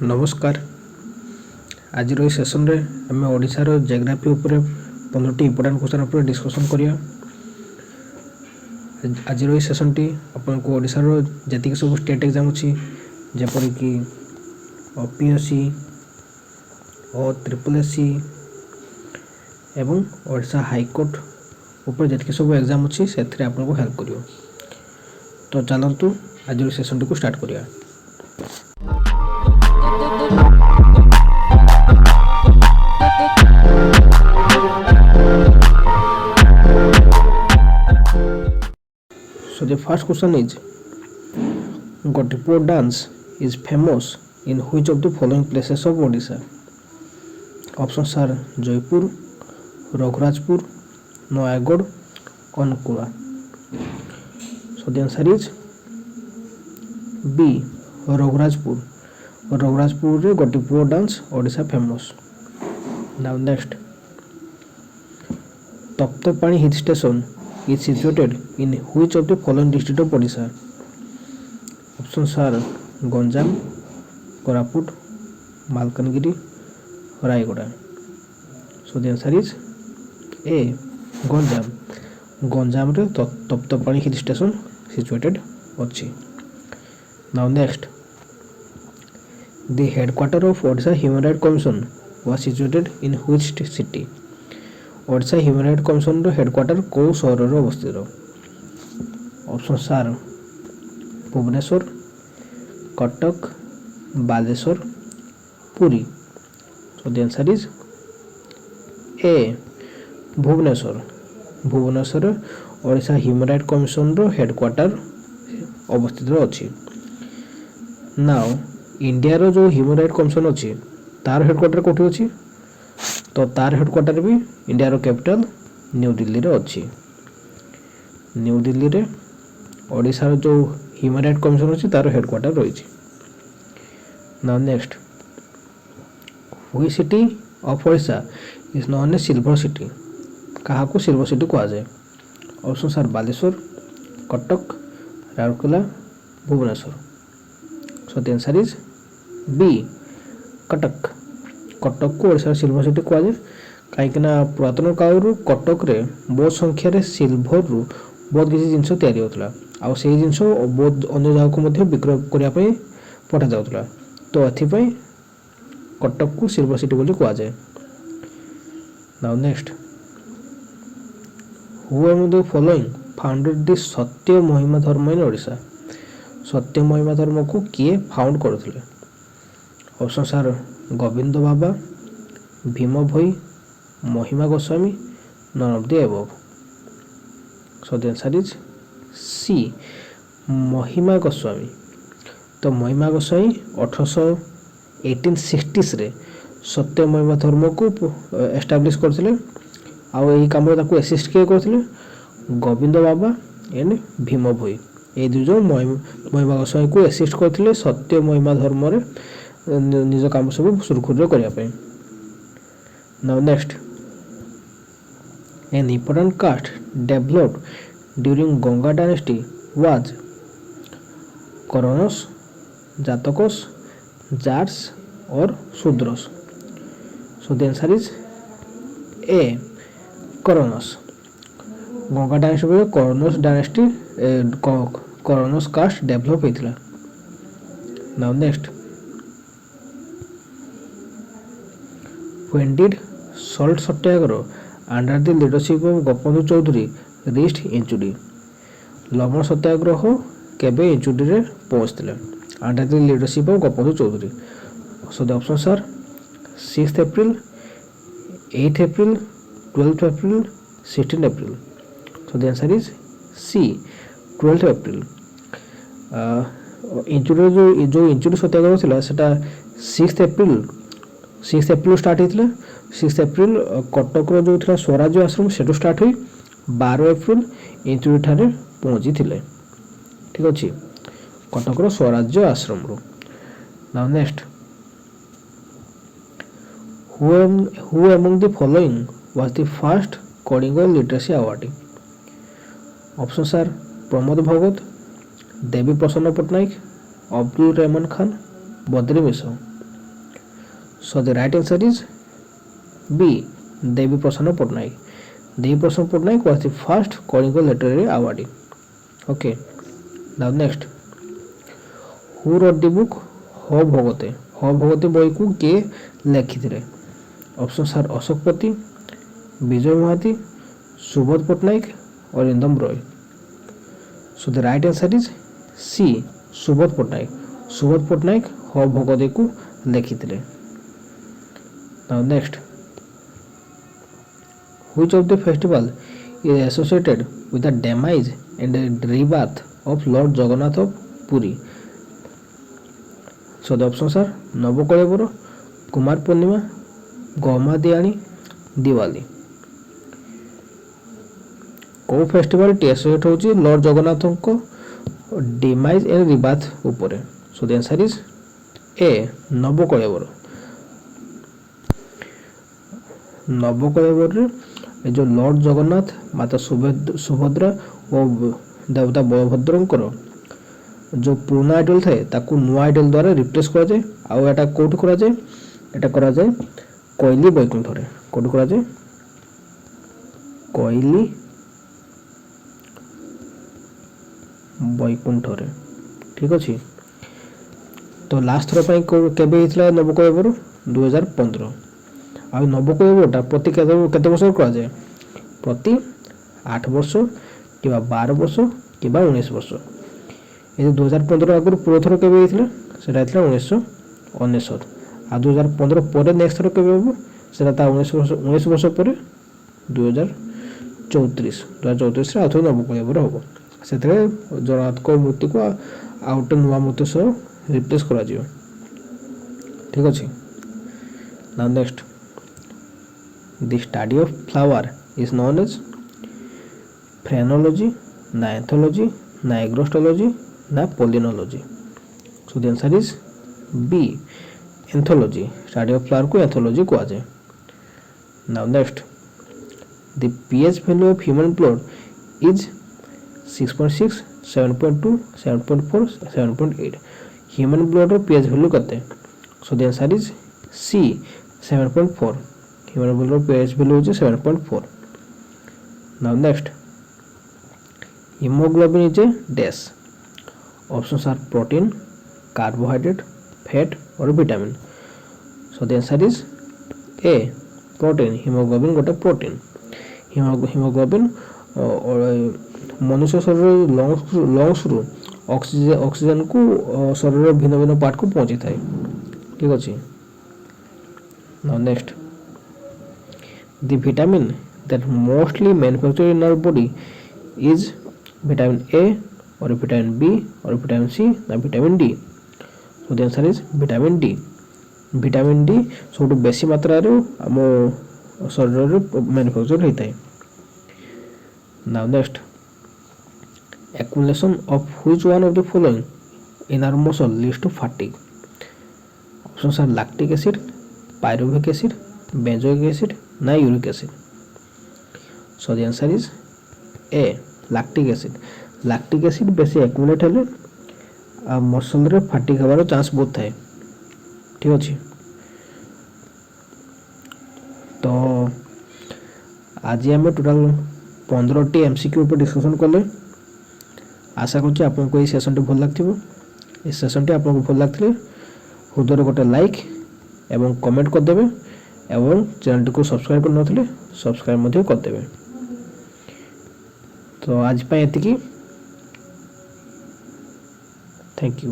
नमस्कार। आज सेसन रे आम ओडिशार जियोग्राफी उपर 15टी इंपोर्टेंट क्वेश्चन उपर डिस्कशन करिया। आज सेसन टी अपन को ओडिशार जति सब स्टेट एग्जाम अछि जेपर कि ओपीएससी और ट्रिपल एससी एवं ओडिशा हाई कोर्ट उपर जति सब एग्जाम अछि सेथरे आपन को हेल्प करियो। तो चलंतु आज सेसन टी को स्टार्ट करिया। So the first question is, Gotipur dance is famous in which of the following places of Odisha? Options are Jaipur, Raghurajpur, Noyagod, Ankula. So the answer is B, Raghurajpur. Raghurajpur re Gotipur dance Odisha famous. Now next, Taptapani hill station is situated in which of the following district of Odisha? Options are Ganjam, Koraput, Malkangiri, Rayagada. So the answer is A, Ganjam. Ganjam re Taptapani hill station situated अछि. Now next, the headquarter of Odisha Human Rights Commission was situated in which city? Odisha human right commission रो headquarter को शहर रो अवस्थित? Options are Bhubaneswar, Cuttack, Baleswar, Puri. So the answer is A, Bhubaneswar. Bhubaneswar Odisha human right commission रो headquarter अवस्थित अछि. Now India रो जो human right commission अछि तार हेडक्वार्टर कोठी अछि? तो तार हेडक्वार्टर भी इंडिया रो कैपिटल न्यू दिल्ली रे अछि. न्यू दिल्ली रे ओडिशा रो जो ह्यूमन राइट कमिशन अछि तार हेडक्वार्टर रहिछि. Now next, which city of Odisha is known as silver city? कहा को सिल्वर सिटी को जाय? Options are Baleshwar, Cuttack, Rourkela, Bhubaneswar. So the answer is B, Cuttack. Cuttack को ओडिशा सिल्वर सिटी को जाय कहीं पुरातन कालरू कटक रे बहुत संख्या रे सिल्वर रु बहुत किसी जिनस तैयारी होतला आ से जिनस बहुत अन्य जगह को मध्ये विक्रय करिया पई पठा जाउतला. तो एथि पई कटक को सिल्वर सिटी बोली को जाय. Now next, who am the following founded the सत्य महिमा धर्म इन ओडिशा? सत्य महिमा धर्म को किए फाउंड करथिले? Options are Govind Baba, Bhim Bhoi, Mahima Goswami, none of the above. So the answer is C, Mahima Goswami. तो महिमा गोस्वामी 1860 रे सत्य महिमा धर्म को एस्टाब्लिश करथिले. आ एही काम रे ताको असिस्ट के करथिले गोविंद बाबा एंड भीम भोई. ए दु जो महिमा गोस्वामी को असिस्ट करथिले सत्य महिमा धर्म रे निज काम सब सुरखुर करिया पे. Now next, an important caste developed during Ganga dynasty was Koronos, Jatakos, Jats or Sudros. So the answer is A, Koronos. Ganga dynasty में Koronos dynasty Koronos caste develop होइथिला. Now next, when did salt satyagraha under the leadership of Gopabandhu Chaudhary reached Inchudi? लवण सत्याग्रह केबे इंचुडी रे पहुंचथिले under the leadership of Gopabandhu Choudhury? So the options are 6 April, 8 April, 12 April, 16 April. So the answer is C, 12 April. Inchudi जो इंचुडी सत्याग्रह थिला सेटा 6 अप्रैल start होता. 6 अप्रैल कटक जो था स्वराज्य आश्रम से स्टार्ट हुई 12 अप्रैल इंचुरी ठारे पहुंची थिले. ठीक अच्छे, कटक स्वराज्य आश्रम रो. Now next, who among the following was the first Kalinga literacy awardee? Options are Pramod Bhagat, Devi Prasanna Pattnaik, Abdul Rahman Khan, Badri Mishra. So the right answer is B. Devi Prasanna Patnaik. Devi Prasanna Patnaik was the first Kalinga literary awardee. Okay. Now next, who wrote the book Ho Bhagate? Ho Bhagate boy को के लेखिथिले? Options are Ashok पति, विजय महाती, सुबोध पटनायक और इंदम Roy. So the right answer is C. Subodh Patnaik. Subodh Patnaik हो भगवती को लेखिथिले. Now next, which of the festival is associated with the demise and rebirth of Lord Jagannath of Puri? So the options are नवकलेवर, कुमार पूर्णिमा, गौमादियाणी, दिवाली. को festival T associate होची Lord Jagannath को demise and रिबाथ ऊपर. सो the answer is ए. नवकलेवर. नवकलेवर रे जो Lord Jagannath, माता सुभद्रा और देवता बलभद्र जो पुराना आइडल थाए ताकू नुआ आइडल द्वारा रिप्लेस करा जाए. आउ एटा कोठी करा जाए? एटा करा जाए कोइली बैकुंठ रे. कोठी करा जाए? कोइली बैकुंठ रे. ठीक अछि. तो लास्ट थर पई केबे हितला नवकलेवर? 2015. आ नवकलेवरटा प्रति केते वर्ष करा जाए? प्रति 8 वर्ष किबा 12 वर्ष किबा 19 वर्ष. ये 2015 आगु पूरा थर केबे हितला? सेटा हितला 1999. आ 2015 पर नेक्स्ट थर केबे हो? सेटा ता 19 वर्ष पर 2034 रे आथो नवकलेवर हो. सेतरे जगन्नाथ को मूर्ति को आउट नुआ मूर्ति सह रिप्लेस करा जियो. ठीक अछि. Now next, the study of flower is known as phrenology, ना एंथोलॉजी, ना एग्रोस्टोलॉजी, ना palynology. So the answer is B. Anthology. Study of flower को एंथोलॉजी कहा जाए. Now next, the pH value of human blood is 6.6, 7.2, 7.4, 7.8. Human blood रो pH value कते? So the answer is C. 7.4. Human blood रो pH value is 7.4. Now next, hemoglobin is a dash. Options are protein, carbohydrate, fat or vitamin. So the answer is A. Protein. Hemoglobin गोटे protein. hemoglobin मनुष्य शरीर lungs रु oxygen को शरीर भिन्न भिन्न part को पहुंची थाए. ठीक अछि. Now next, the vitamin that mostly manufactured in our body is vitamin A or vitamin B or vitamin C or vitamin D. So the answer is vitamin D. vitamin D सब बेसी मात्रा रे हम शरीर रे मैन्युफैक्चर होता है. Now next, accumulation of which one of the following in our muscle leads to fatigue? Options are lactic acid, pyruvic acid, benzoic acid, na uric acid. So the answer is A. lactic acid. lactic acid बेसी accumulate हेले आ muscle रे फाटिक हबार chance बहुत थाए. ठीक अछि. तो आज आम टोटाल 15टी एमसीक्यू पर डिस्कशन कले. आशा करछि आपको ये सेशन भल लागथिबो. ए सेशन आपको भल लागथिले हृदय गोटे लाइक एवं कमेंट कर देबे एवं चैनल को सब्सक्राइब कर नथिले सब्सक्राइब मध्ये कर देबे. तो आज पे एतिकी. Thank you.